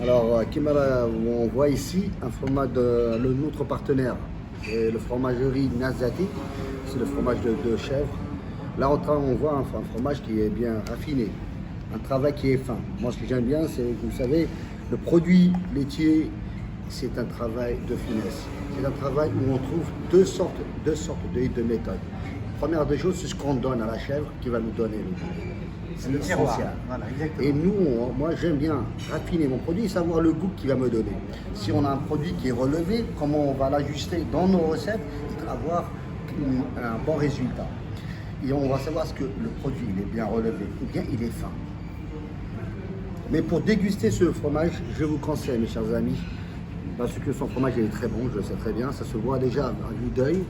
Alors, Kimara, on voit ici un fromage de notre partenaire, c'est le fromagerie Nazati, c'est le fromage de chèvre. Là, on voit un fromage qui est bien raffiné, un travail qui est fin. Moi, ce que j'aime bien, c'est que vous savez, le produit laitier, c'est un travail de finesse. C'est un travail où on trouve deux sortes de méthodes. Première des choses, c'est ce qu'on donne à la chèvre qui va nous donner le goût. C'est essentiel. Voilà, et nous, moi j'aime bien raffiner mon produit et savoir le goût qu'il va me donner. Si on a un produit qui est relevé, comment on va l'ajuster dans nos recettes et avoir un bon résultat. Et on va savoir ce que le produit il est bien relevé ou bien il est fin. Mais pour déguster ce fromage, je vous conseille, mes chers amis, parce que son fromage il est très bon, je le sais très bien, ça se voit déjà à vue d'œil.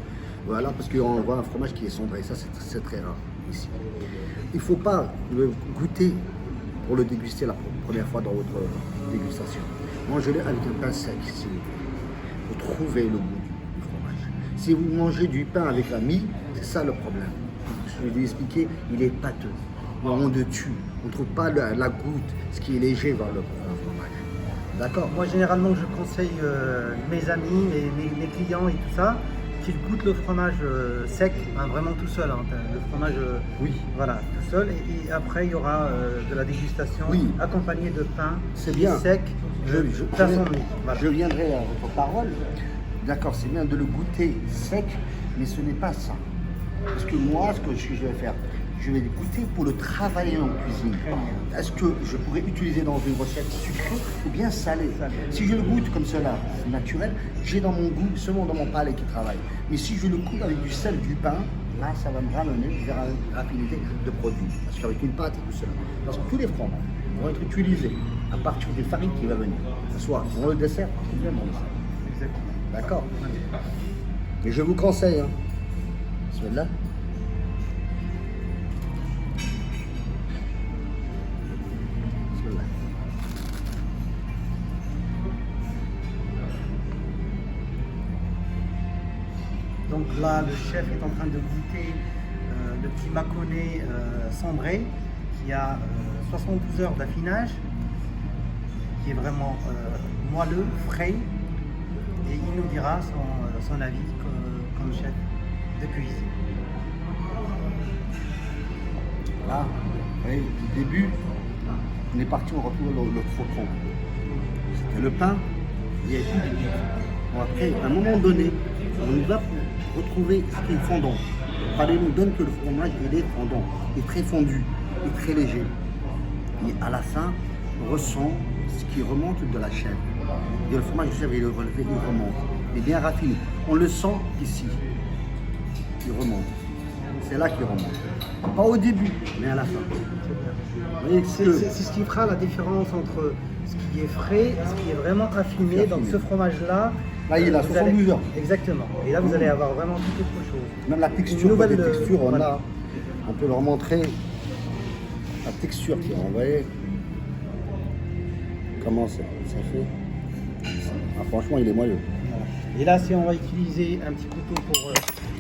Voilà, parce qu'on voit un fromage qui est sombré, ça c'est très rare ici. Il ne faut pas le goûter pour le déguster la première fois dans votre dégustation. Mangez-le avec un pain sec, s'il vous plaît, pour trouver le goût du fromage. Si vous mangez du pain avec la mie, c'est ça le problème. Je vais vous expliquer, il est pâteux, on le tue, on ne trouve pas la goutte, ce qui est léger dans le fromage. D'accord? Moi, généralement, je conseille mes amis, mes clients et tout ça, qu'ils goûtent le fromage sec, hein, vraiment tout seul. Hein, le fromage, oui, voilà, tout seul. Et après, il y aura de la dégustation accompagnée de pain sec, façon mie. Voilà. Je viendrai à votre parole. D'accord, c'est bien de le goûter sec, mais ce n'est pas ça. Parce que moi, ce que je vais faire, je vais le goûter pour le travailler en cuisine. Est-ce que je pourrais utiliser dans une recette sucrée ou bien salée? Si je le goûte comme cela, naturel, j'ai dans mon goût, seulement dans mon palais qui travaille. Mais si je le goûte avec du sel, du pain, là, ça va me ramener vers une rapidité de produit. Parce qu'avec une pâte et tout cela. Parce que tous les fromages vont être utilisés à partir des farines qui vont venir. Que ce soit dans le dessert ou bien dans le dessert. Exactement. D'accord? Et je vous conseille, celui-là. Donc là, le chef est en train de goûter le petit maconais cendré qui a 72 heures d'affinage, qui est vraiment moelleux, frais, et il nous dira son avis comme chef de cuisine. Là, au début, on est parti, on retrouve le faucon. C'était le pain, il y a plus de goût. Bon, après, à un moment donné, on va retrouver ce qui est fondant. Le palais nous donne que le fromage il est fondant, il est très fondu, il est très léger. Et à la fin, on ressent ce qui remonte de la chèvre. Et le fromage de chèvre, il est relevé, il remonte. Il est bien raffiné. On le sent ici. Il remonte. C'est là qu'il remonte. Pas au début, mais à la fin. C'est ce qui fera la différence entre ce qui est frais et ce qui est vraiment affiné. Donc ce fromage-là, là, il a 72 heures. Exactement. Et là, vous allez avoir vraiment tout autre chose. Même la texture, voilà. On peut leur montrer la texture qui est envoyée. Comment ça fait. Ah, franchement, il est moelleux. Voilà. Et là, si on va utiliser un petit couteau pour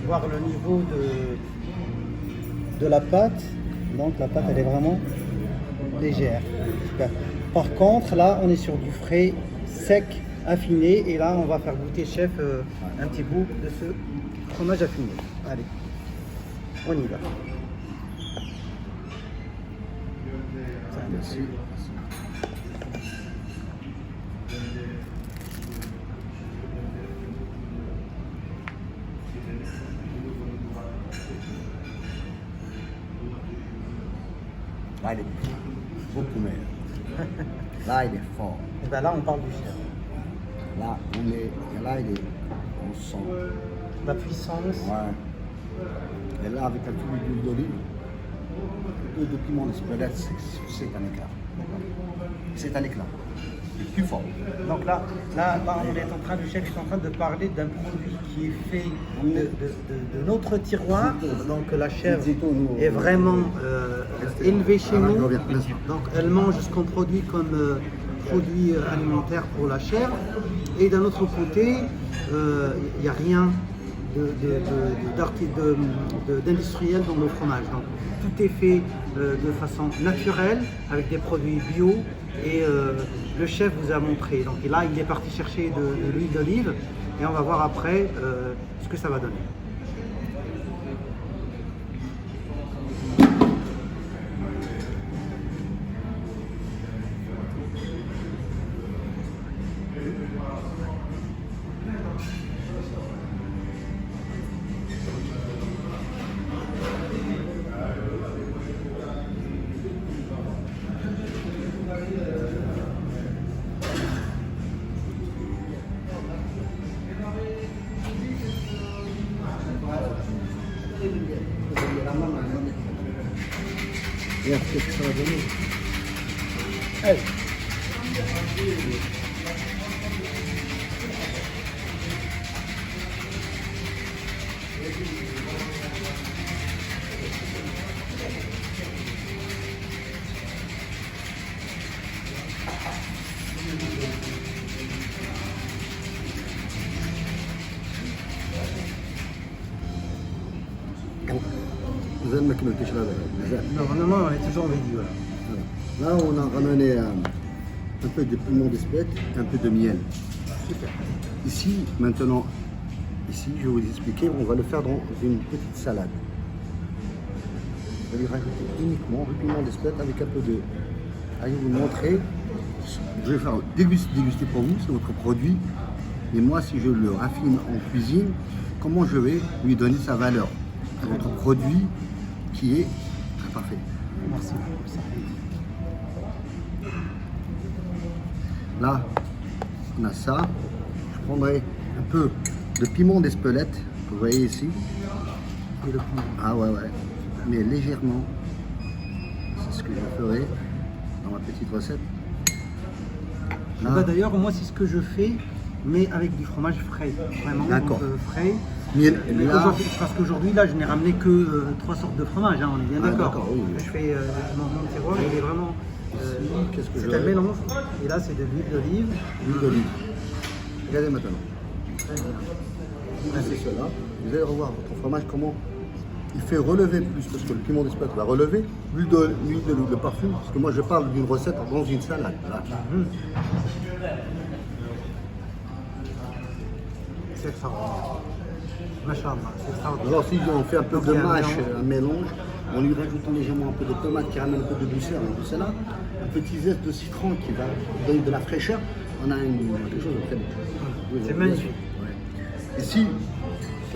voir le niveau de la pâte, donc la pâte, elle est vraiment légère. Super. Par contre, là, on est sur du frais, sec, affiné, et là, on va faire goûter chef un petit bout de ce fromage affiné. Allez, on y va. Merci. Là, il est beaucoup meilleur. Là, il est fort. Et bien là, on parle du chef. Là, on sent la puissance. Ouais. Et là, avec un peu d'huile d'olive, un peu de piment d'Espelette, c'est un éclat. C'est un éclat. C'est plus fort. Donc là, on est en train, le chef est en train de parler d'un produit qui est fait de notre tiroir. Donc la chèvre est vraiment élevée chez nous. Donc elle mange ce qu'on produit comme produit alimentaire pour la chèvre. Et d'un autre côté, il n'y a rien d'industriel dans le fromage. Donc tout est fait de façon naturelle, avec des produits bio, et le chef vous a montré. Donc là, il est parti chercher de l'huile d'olive et on va voir après ce que ça va donner. Regarde ce que ça va donner. Allez. زين ما كملتش هذا مازال. Normalement, on est toujours en vidéo. Là. Voilà. Là, on a ramené un peu de piment d'espèce et un peu de miel. Super. Ici, maintenant, ici, je vais vous expliquer, on va le faire dans une petite salade. Je vais lui rajouter uniquement le piment d'espèce avec un peu de... Allez vous montrer. Je vais faire déguster pour vous, c'est votre produit. Et moi, si je le raffine en cuisine, comment je vais lui donner sa valeur à votre produit qui est parfait. Merci. Là, on a ça. Je prendrai un peu de piment d'Espelette, vous voyez ici. Et le prendre. Ah ouais, ouais. Mais légèrement. C'est ce que je ferai dans ma petite recette. Là, Bah, d'ailleurs, moi, c'est ce que je fais, mais avec du fromage frais. Vraiment, D'accord. Frais. mais Mais là, parce qu'aujourd'hui, là, je n'ai ramené que 3 sortes de fromage, hein, on est bien Ah, d'accord. d'accord, oui, oui. Je fais mon terroir, il est vraiment. qu'est-ce que C'est je un mélange. Et là, c'est de l'huile d'olive. l'huile d'olive. Regardez maintenant. Très bien. Vous c'est cela. Vous allez revoir votre fromage comment il fait relever plus parce que le piment d'Espelette va relever. L'huile d'olive, le parfum. Parce que moi, je parle d'une recette dans une salade. Là. C'est extraordinaire. Machallah, c'est extraordinaire. Alors, si on fait un peu Donc, de il y a un mâche, mélange. un mélange, en lui rajoutant légèrement un peu de tomate qui ramène un peu de douceur et tout cela, un petit zeste de citron qui va donner de la fraîcheur, on a quelque chose de très bon. Oui, C'est bien magnifique. sûr. Ouais.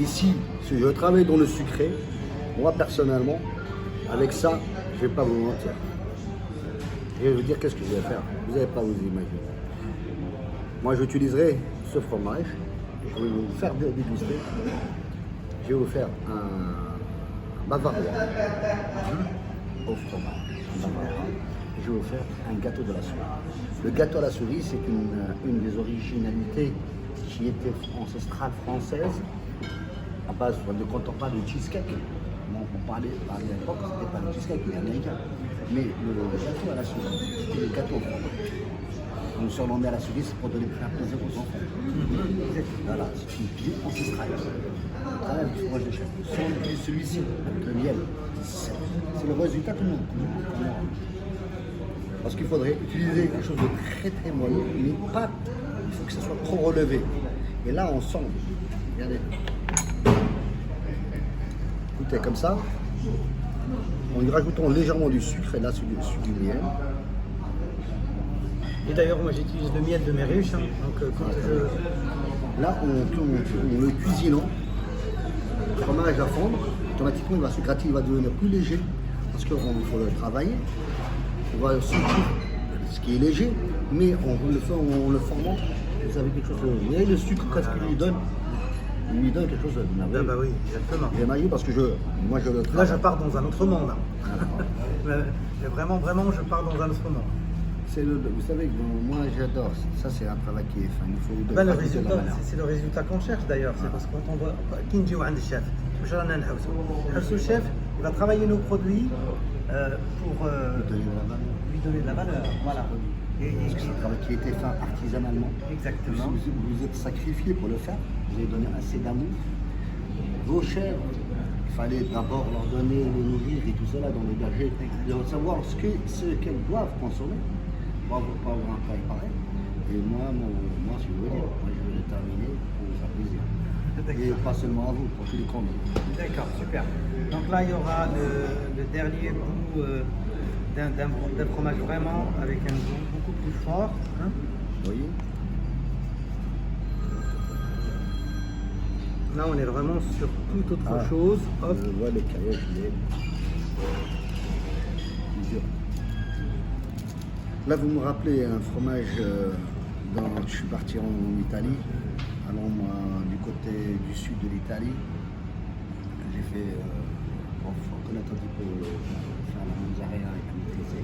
Ici, si je travaille dans le sucré, moi personnellement, avec ça, je ne vais pas vous mentir. Je vais vous dire qu'est-ce que je vais faire. Vous n'allez pas vous imaginer. Moi, j'utiliserai ce fromage. Je vais vous faire déguster. Je vais vous faire un bavarois au fromage. Je vais vous faire un gâteau de la souris. Le gâteau à la souris, c'est une des originalités qui était ancestrale française. À base de quand on parle de cheesecake, on parlait à l'époque, c'était pas le cheesecake, mais américain. Mais le gâteau à la souris, c'était le gâteau au fromage. On le surnommait à la souris, c'est pour donner plein plaisir aux enfants. Voilà, c'est une pile ancestrale. Le travail du fromage de chèvre, sans celui-ci, avec le miel, c'est le résultat que nous avons. Parce qu'il faudrait utiliser quelque chose de très très moyen, mais pas, il faut que ça soit trop relevé. Et là, on sent, regardez, écoutez, comme ça, en y rajoutant légèrement du sucre, et là, c'est du miel. Et d'ailleurs, moi, j'utilise le miel de mes ruches. Hein, donc, quand Là, on le cuisinant, le fromage à fondre, automatiquement, il va se gratter, il va devenir plus léger, parce qu'il faut le travailler. On va sentir ce qui est léger, mais en le formant, vous avez quelque chose de... Vous voyez le sucre, qu'est-ce qu'il lui donne? Il lui donne quelque chose de merveilleux. Ah bah oui, exactement. Il est magique parce que moi je le travaille. Là, je pars dans un autre monde. Hein. Mais vraiment, vraiment, je pars dans un autre monde. Vous savez, moi j'adore. Ça, c'est un travail qui est fin. Il faut Ben, le rajouter de la résultat, valeur. c'est le résultat qu'on cherche d'ailleurs. C'est parce que quand on voit qui nous dit عند الشيف, واش رانا نحوسوا. Le chef, il va travailler nos produits pour lui donner de la valeur. Voilà. Parce que c'est un travail qui a été fait artisanalement. Exactement. Vous êtes sacrifié pour le faire. Vous avez donné assez d'amour. Vos chèvres, il fallait d'abord leur donner, les nourrir et tout cela dans les bergers. Ils doivent savoir ce qu'elles doivent consommer. pas avoir un travail pareil. Et moi, si vous voulez, moi, je vais le terminer pour vous faire plaisir. Et pas seulement à vous, pour tous les candidats. D'accord, super. Donc là, il y aura le dernier bout d'un fromage vraiment avec un goût beaucoup plus fort. Hein. Vous voyez? Là, on est vraiment sur toute autre chose. Hop. Je vois le cahier, il est dur. Là, vous me rappelez un fromage je suis parti en Italie, allant du côté du sud de l'Italie. J'ai fait, il faut connaître un petit peu, faire la mozzarella et tout maîtriser.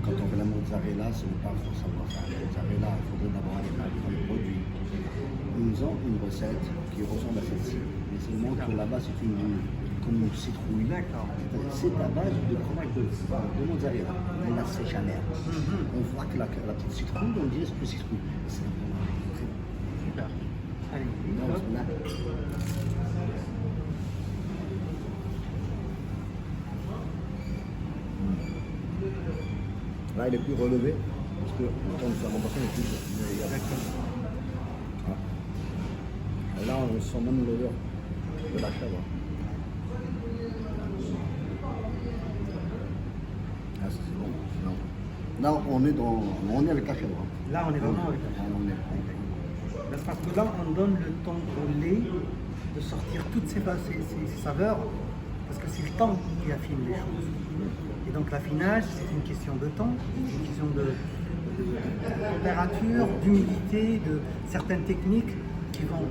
Quand on fait la mozzarella, ce n'est pas pour savoir faire la mozzarella, il faudrait d'abord aller voir les produits. Nous avons une recette qui ressemble à celle-ci, mais seulement que là-bas c'est comme une citrouille. D'accord. C'est à base de fromage de mozzarella, mais la sèche amère. On voit que la petite citrouille, on dit que citrouille. C'est un fromage très bon. Super. Allez, Non, hop. là. Là, il est plus relevé parce que le temps de fermentation est plus dur. Et là, on sent même l'odeur de la chèvre. Ah, c'est bon. Non. Là, on est avec la chèvre. Là, on est vraiment avec Ah, on est. Parce que là, on donne le temps au lait de sortir toutes ses saveurs, parce que c'est le temps qui affine les choses. Et donc l'affinage, c'est une question de temps, une question de température, d'humidité, de certaines techniques qui vont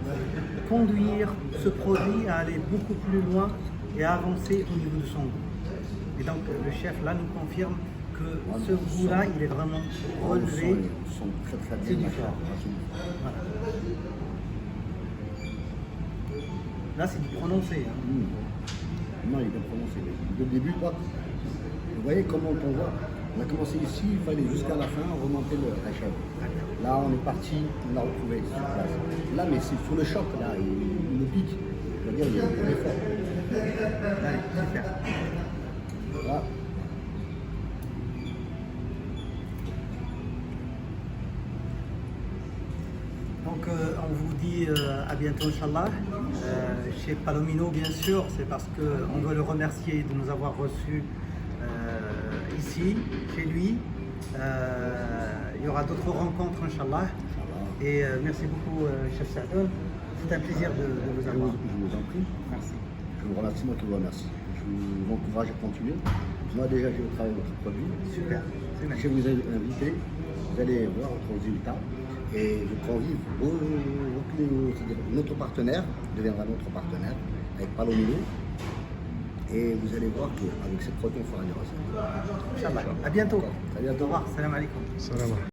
conduire ce produit à aller beaucoup plus loin et à avancer au niveau de son goût. Et donc le chef là nous confirme que ce goût-là, il est vraiment relevé. Ils sont très très bien. C'est différent. Voilà. Là, c'est du prononcé. Hein. Non, il est prononcé. Dès le début, hop. Vous voyez comment on voit. On a commencé ici, il fallait jusqu'à la fin remonter la chèvre. Là, on est parti, on l'a retrouvé sur place. Là, mais c'est sur le choc, là, il le pique. Je veux dire, il y a un effort. Allez, super. Là. Donc on vous dit à bientôt Inch'Allah. Chez Palomino bien sûr, c'est parce qu'on veut le remercier de nous avoir reçus ici, chez lui. Il y aura d'autres rencontres Inch'Allah. Et merci beaucoup Chef Saadon. C'est un plaisir de vous avoir. Je vous en prie. Merci. Je vous remercie, moi qui vous remercie. Je vous encourage à continuer. Moi déjà, je travaille votre produit. Super. C'est Je magnifique. vous ai invité, vous allez voir votre résultat et je convive notre partenaire deviendra notre partenaire avec Palomino et vous allez voir qu'avec ces produits on fera des recettes. Inch'Allah. À bientôt. À bientôt. Au revoir. Salam alaikum. Salam.